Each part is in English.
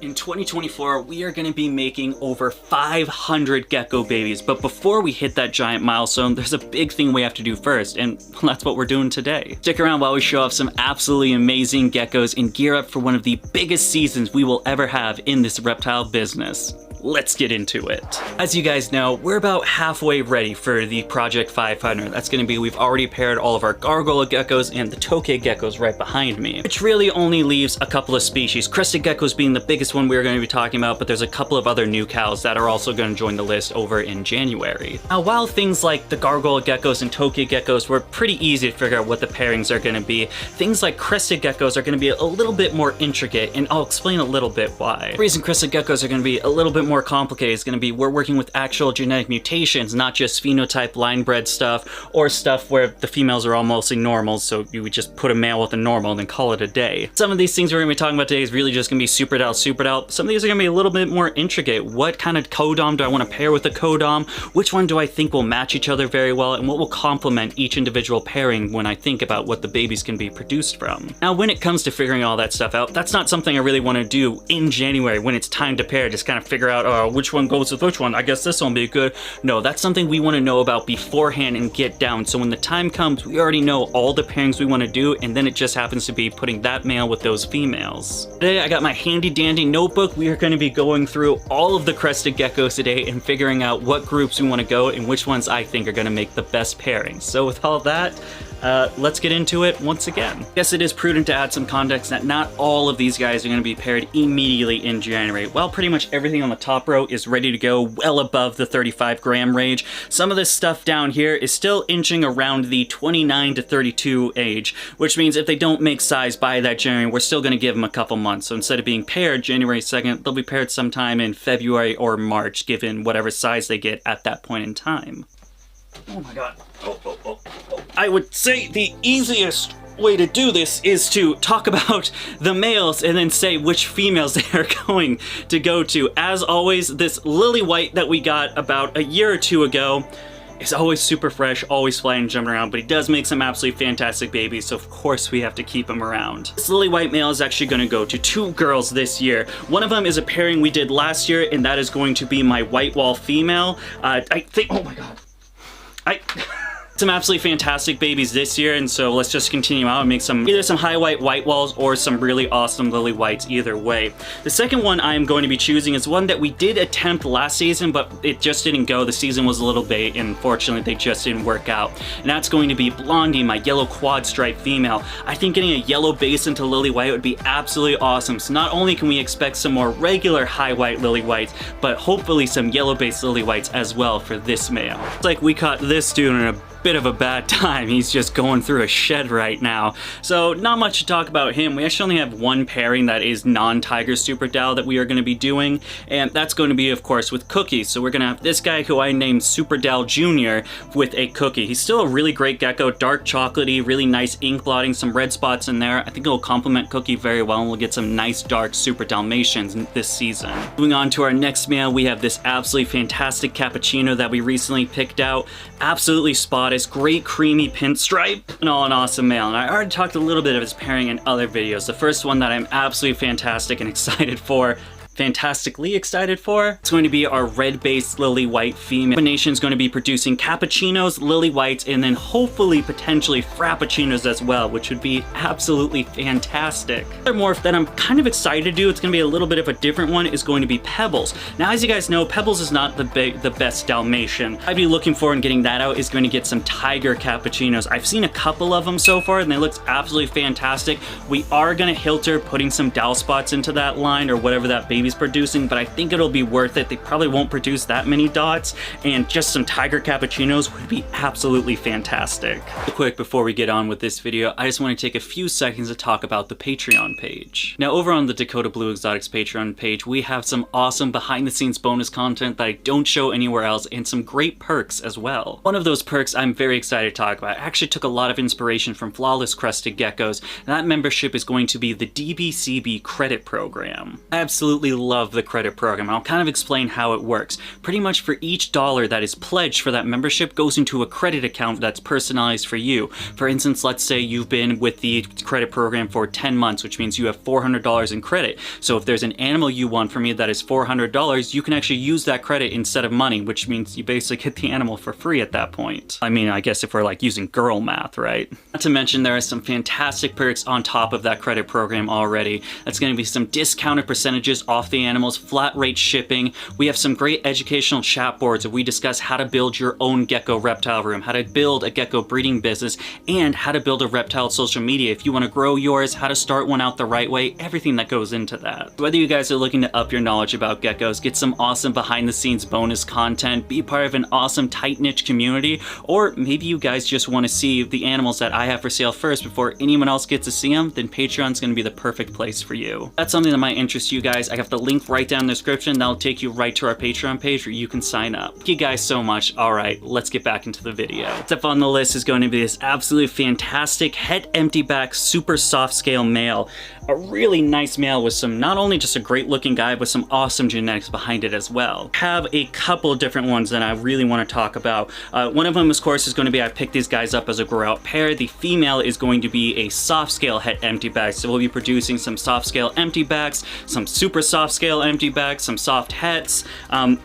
In 2024, we are going to be making over 500 gecko babies, but before we hit that giant milestone, there's a big thing we have to do first, and that's what we're doing today. Stick around while we show off some absolutely amazing geckos and gear up for one of the biggest seasons we will ever have in this reptile business. Let's get into it. As you guys know, we're about halfway ready for the Project 500. That's going to be, we've already paired all of our Gargo geckos and the Tokay geckos right behind me, which really only leaves a couple of species. Crested Geckos being the biggest one we're going to be talking about, but there's a couple of other new cows that are also going to join the list over in January. Now, while things like the Gargo geckos and Tokay geckos were pretty easy to figure out what the pairings are going to be, things like Crested Geckos are going to be a little bit more intricate, and I'll explain a little bit why. The reason Crested Geckos are going to be a little bit more complicated is going to be we're working with actual genetic mutations, not just phenotype line bred stuff or stuff where the females are all mostly normal, so you would just put a male with a normal and then call it a day. Some of these things we're going to be talking about today is really just going to be super adult. Some of these are going to be a little bit more intricate. What kind of codom do I want to pair with a codom? Which one do I think will match each other very well, and what will complement each individual pairing when I think about what the babies can be produced from? Now, when it comes to figuring all that stuff out, that's not something I really want to do in January when it's time to pair, just kind of figure out, which one goes with which one. I guess this one will be good. No, that's something we want to know about beforehand and get down, so when the time comes, we already know all the pairings we want to do, and then it just happens to be putting that male with those females. Today, I got my handy dandy notebook. We are going to be going through all of the Crested Geckos today and figuring out what groups we want to go and which ones I think are going to make the best pairings. So with all that, let's get into it once again. Yes, it is prudent to add some context that not all of these guys are going to be paired immediately in January. While pretty much everything on the top row is ready to go well above the 35-gram range, some of this stuff down here is still inching around the 29 to 32 age, which means if they don't make size by that January, we're still going to give them a couple months. So instead of being paired January 2nd, they'll be paired sometime in February or March, given whatever size they get at that point in time. Oh my god. I would say the easiest way to do this is to talk about the males and then say which females they are going to go to. As always, this lily white that we got about a year or two ago is always super fresh, always flying and jumping around, but he does make some absolutely fantastic babies, so of course we have to keep him around. This lily white male is actually going to go to two girls this year. One of them is a pairing we did last year, and that is going to be my white wall female. I think, oh my god. Some absolutely fantastic babies this year, and so let's just continue out and make either some high white walls or some really awesome lily whites either way. The second one I am going to be choosing is one that we did attempt last season, but it just didn't go. The season was a little bait, and unfortunately they just didn't work out. And that's going to be Blondie, my yellow quad stripe female. I think getting a yellow base into lily white would be absolutely awesome. So not only can we expect some more regular high white lily whites, but hopefully some yellow base lily whites as well for this male. It's like we caught this dude in a bit of a bad time. He's just going through a shed right now. So not much to talk about him. We actually only have one pairing that is non-tiger super Dow that we are going to be doing, and that's going to be, of course, with Cookie. So we're going to have this guy who I named Super Dow Jr. with a Cookie. He's still a really great gecko, dark chocolatey, really nice ink blotting, some red spots in there. I think it'll complement Cookie very well, and we'll get some nice dark Super Dalmatians this season. Moving on to our next male, we have this absolutely fantastic cappuccino that we recently picked out. Absolutely spotted. Great creamy pinstripe, and all an awesome male. And I already talked a little bit of his pairing in other videos. The first one that I'm absolutely fantastically excited for, it's going to be our red-based lily white female. The combination is going to be producing cappuccinos, lily whites, and then hopefully potentially frappuccinos as well, which would be absolutely fantastic. Another morph that I'm kind of excited to do, it's going to be a little bit of a different one, is going to be Pebbles. Now, as you guys know, Pebbles is not the best Dalmatian. I'd be looking for and getting that out is going to get some tiger cappuccinos. I've seen a couple of them so far, and they look absolutely fantastic. We are going to Hilter putting some Dow spots into that line or whatever that baby producing, but I think it'll be worth it. They probably won't produce that many dots, and just some tiger cappuccinos would be absolutely fantastic. Real quick before we get on with this video, I just want to take a few seconds to talk about the Patreon page. Now, over on the Dakota Blue Exotics Patreon page, we have some awesome behind the scenes bonus content that I don't show anywhere else, and some great perks as well. One of those perks I'm very excited to talk about. I actually took a lot of inspiration from Flawless Crested Geckos, and that membership is going to be the DBCB credit program. I absolutely love the credit program. I'll kind of explain how it works. Pretty much for each dollar that is pledged for that membership goes into a credit account that's personalized for you. For instance, let's say you've been with the credit program for 10 months, which means you have $400 in credit. So if there's an animal you want from me that is $400, you can actually use that credit instead of money, which means you basically get the animal for free at that point. I mean, I guess if we're like using girl math, right? Not to mention there are some fantastic perks on top of that credit program already. That's going to be some discounted percentages off the animals, flat rate shipping. We have some great educational chat boards where we discuss how to build your own gecko reptile room, how to build a gecko breeding business, and how to build a reptile social media. If you want to grow yours, how to start one out the right way, everything that goes into that. Whether you guys are looking to up your knowledge about geckos, get some awesome behind the scenes bonus content, be part of an awesome tight niche community, or maybe you guys just want to see the animals that I have for sale first before anyone else gets to see them, then Patreon's going to be the perfect place for you. That's something that might interest you guys. I have the link right down in the description. That'll take you right to our Patreon page where you can sign up. Thank you guys so much. All right, let's get back into the video. Next up on the list is going to be this absolutely fantastic het empty back super soft scale male. A really nice male with some, not only just a great looking guy, but some awesome genetics behind it as well. Have a couple of different ones that I really want to talk about. One of them, of course, is going to be I picked these guys up as a grow out pair. The female is going to be a soft scale het empty back. So we'll be producing some soft scale empty backs, some super soft scale empty backs, some soft hets,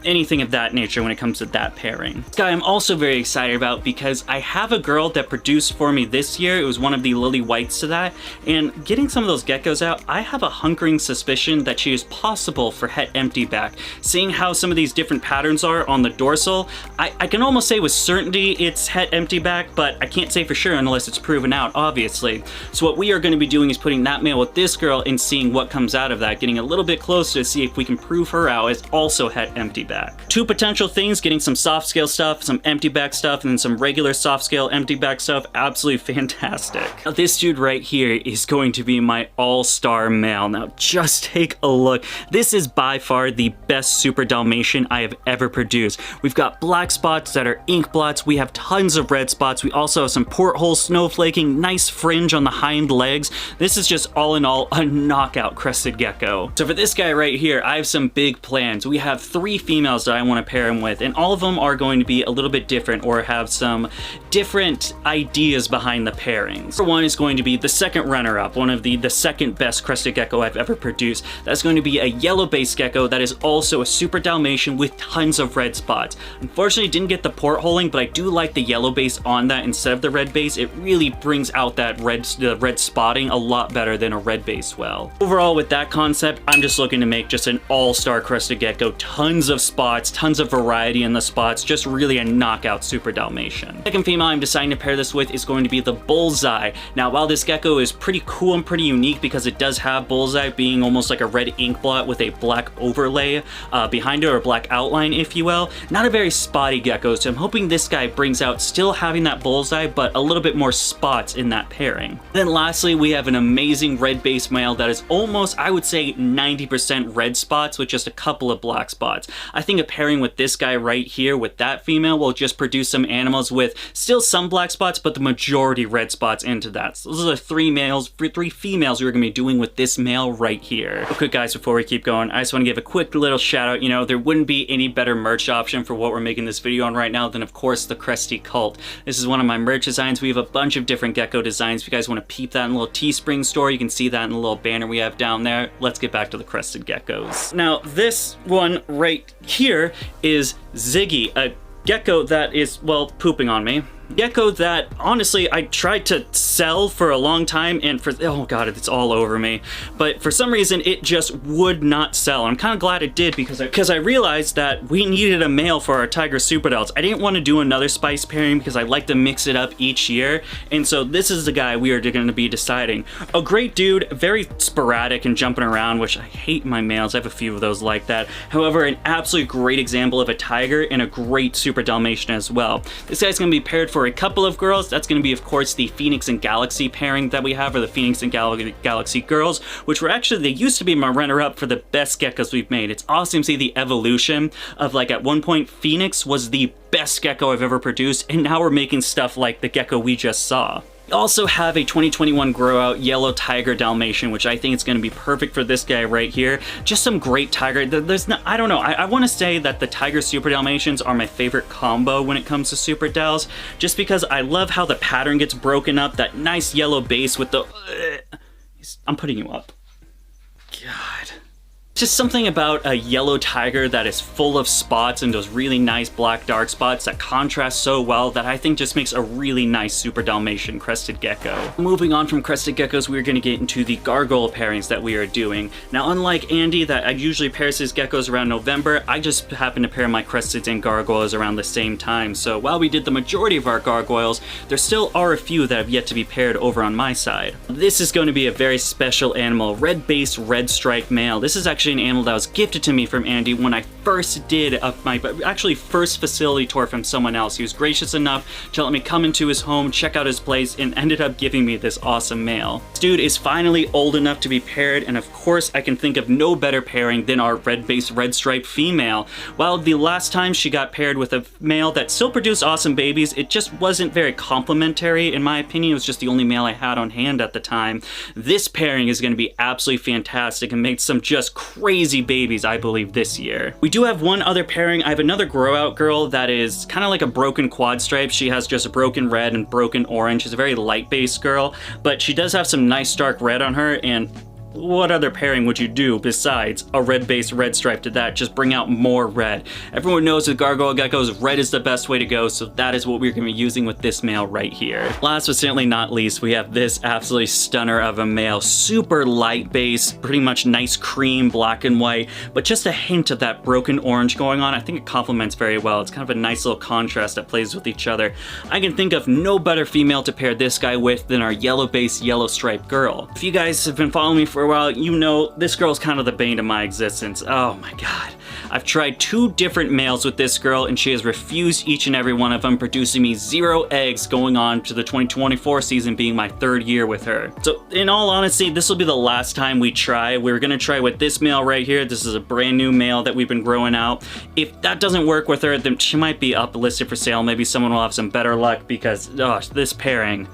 anything of that nature when it comes to that pairing. This guy I'm also very excited about because I have a girl that produced for me this year. It was one of the lily whites to that, and getting some of those geckos out, I have a hunkering suspicion that she is possible for het empty back. Seeing how some of these different patterns are on the dorsal, I can almost say with certainty it's het empty back, but I can't say for sure unless it's proven out, obviously. So what we are going to be doing is putting that male with this girl and seeing what comes out of that, getting a little bit closer to see if we can prove her out as also het empty back. Two potential things, getting some soft scale stuff, some empty back stuff, and then some regular soft scale empty back stuff. Absolutely fantastic. Now this dude right here is going to be my all-star male. Now just take a look. This is by far the best super Dalmatian I have ever produced. We've got black spots that are ink blots. We have tons of red spots. We also have some porthole snowflaking, nice fringe on the hind legs. This is just all in all a knockout crested gecko. So for this guy right here, I have some big plans. We have 3 females that I want to pair him with, and all of them are going to be a little bit different or have some different ideas behind the pairings. Number 1 is going to be the second runner-up, one of the second best crested gecko I've ever produced. That's going to be a yellow-based gecko that is also a super Dalmatian with tons of red spots. Unfortunately, didn't get the portholing, but I do like the yellow base on that instead of the red base. It really brings out that red spotting a lot better than a red base will. Overall, with that concept, I'm just looking to make just an all-star crested gecko. Tons of spots, tons of variety in the spots, just really a knockout super Dalmatian. Second female I'm deciding to pair this with is going to be the bullseye. Now, while this gecko is pretty cool and pretty unique because it does have bullseye being almost like a red ink blot with a black overlay behind it, or a black outline, if you will, not a very spotty gecko, so I'm hoping this guy brings out still having that bullseye, but a little bit more spots in that pairing. Then lastly, we have an amazing red base male that is almost, I would say, 90% red spots with just a couple of black spots. I think a pairing with this guy right here with that female will just produce some animals with still some black spots, but the majority red spots into that. So those are 3 females we're going to be doing with this male right here. Real quick guys, before we keep going, I just want to give a quick little shout out. You know, there wouldn't be any better merch option for what we're making this video on right now than of course the Cresty Cult. This is one of my merch designs. We have a bunch of different gecko designs. If you guys want to peep that in a little Teespring store, you can see that in the little banner we have down there. Let's get back to the Crested Geckos. Now this one right here is Ziggy, a gecko that is, well, pooping on me. Gecko that honestly I tried to sell for a long time, and for, oh god, it's all over me, but for some reason it just would not sell. I'm kind of glad it did because I realized that we needed a male for our Tiger Super Delts. I didn't want to do another spice pairing because I like to mix it up each year, and so this is the guy we are going to be deciding. A great dude, very sporadic and jumping around, which I hate my males. I have a few of those like that. However, an absolute great example of a tiger and a great super Dalmatian as well. This guy's going to be paired for a couple of girls. That's going to be, of course, the Phoenix and Galaxy pairing that we have, or the Phoenix and Galaxy girls, which were actually, they used to be my runner-up for the best geckos we've made. It's awesome to see the evolution of, like, at one point, Phoenix was the best gecko I've ever produced, and now we're making stuff like the gecko we just saw. Also have a 2021 grow out yellow tiger Dalmatian, which I think is going to be perfect for this guy right here. Just some great tiger. There's no, I don't know. I want to say that the tiger super Dalmatians are my favorite combo when it comes to super Dals, just because I love how the pattern gets broken up. That nice yellow base with the. I'm putting you up. God. Just something about a yellow tiger that is full of spots and those really nice black dark spots that contrast so well that I think just makes a really nice super Dalmatian Crested Gecko. Moving on from Crested Geckos, we're going to get into the Gargoyle pairings that we are doing. Now, unlike Andy that usually pairs his geckos around November, I just happen to pair my Cresteds and Gargoyles around the same time. So while we did the majority of our Gargoyles, there still are a few that have yet to be paired over on my side. This is going to be a very special animal, red base, red stripe male. This is actually an animal that was gifted to me from Andy when I first did my first facility tour from someone else. He was gracious enough to let me come into his home, check out his place, and ended up giving me this awesome male. This dude is finally old enough to be paired, and of course I can think of no better pairing than our red base red stripe female. While the last time she got paired with a male that still produced awesome babies, it just wasn't very complimentary in my opinion. It was just the only male I had on hand at the time. This pairing is going to be absolutely fantastic and make some just crazy babies, I believe, this year. We do have one other pairing. I have another grow out girl that is kind of like a broken quad stripe. She has just a broken red and broken orange. She's a very light based girl, but she does have some nice dark red on her, and what other pairing would you do besides a red base red stripe to that? Just bring out more red. Everyone knows with Gargoyle Geckos, red is the best way to go, so that is what we're going to be using with this male right here. Last but certainly not least, we have this absolutely stunner of a male. Super light base, pretty much nice cream, black and white, but just a hint of that broken orange going on. I think it complements very well. It's kind of a nice little contrast that plays with each other. I can think of no better female to pair this guy with than our yellow base, yellow stripe girl. If you guys have been following me for a while, you know this girl's kind of the bane of my existence. Oh my god. I've tried 2 different males with this girl and she has refused each and every one of them, producing me 0 eggs going on to the 2024 season being my 3rd year with her. So in all honesty, this will be the last time we try. We're gonna try with this male right here. This is a brand new male that we've been growing out. If that doesn't work with her, then she might be up listed for sale. Maybe someone will have some better luck because, gosh, this pairing.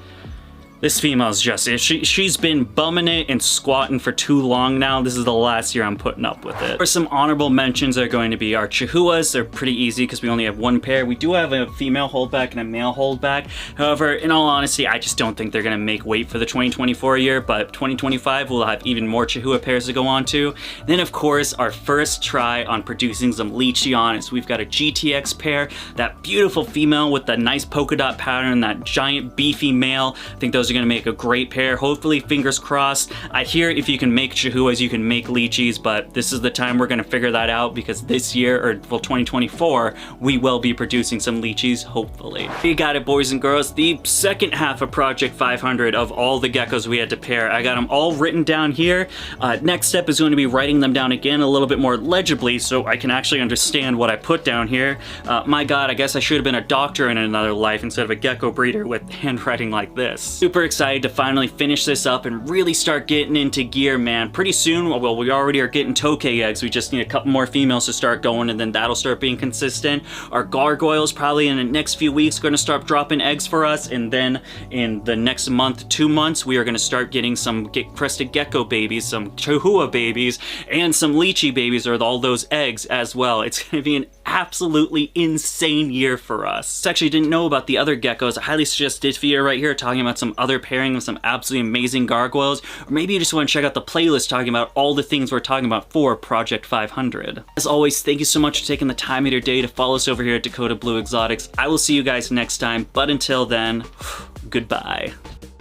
This female's just, she's been bumming it and squatting for too long now. This is the last year I'm putting up with it. For some honorable mentions are going to be our Chihuahuas. They're pretty easy because we only have 1 pair. We do have a female holdback and a male holdback. However, in all honesty, I just don't think they're going to make weight for the 2024 year, but 2025 we'll have even more Chihuahua pairs to go on to. And then of course, our first try on producing some Leachianas. We've got a GTX pair, that beautiful female with the nice polka dot pattern, that giant beefy male. I think those are going to make a great pair. Hopefully, fingers crossed. I hear if you can make Chihuahuas, you can make Leachies, but this is the time we're going to figure that out because this year, or well, 2024, we will be producing some Leachies, hopefully. You got it, boys and girls. The second half of Project 500 of all the geckos we had to pair. I got them all written down here. Next step is going to be writing them down again a little bit more legibly so I can actually understand what I put down here. My god, I guess I should have been a doctor in another life instead of a gecko breeder with handwriting like this. Super excited to finally finish this up and really start getting into gear, man. Pretty soon, well, we already are getting tokay eggs. We just need a couple more females to start going, and then that'll start being consistent. Our gargoyles probably in the next few weeks going to start dropping eggs for us, and then in the next month, 2 months, we are going to start getting some Crested Gecko babies, some Chihuahua babies, and some Leachy babies, or all those eggs as well. It's going to be an absolutely insane year for us. Actually, didn't know about the other geckos. I highly suggest this video right here talking about some other pairing of some absolutely amazing gargoyles, or maybe you just want to check out the playlist talking about all the things we're talking about for Project 500. As always, thank you so much for taking the time of your day to follow us over here at Dakota Blue Exotics. I will see you guys next time, but until then, goodbye.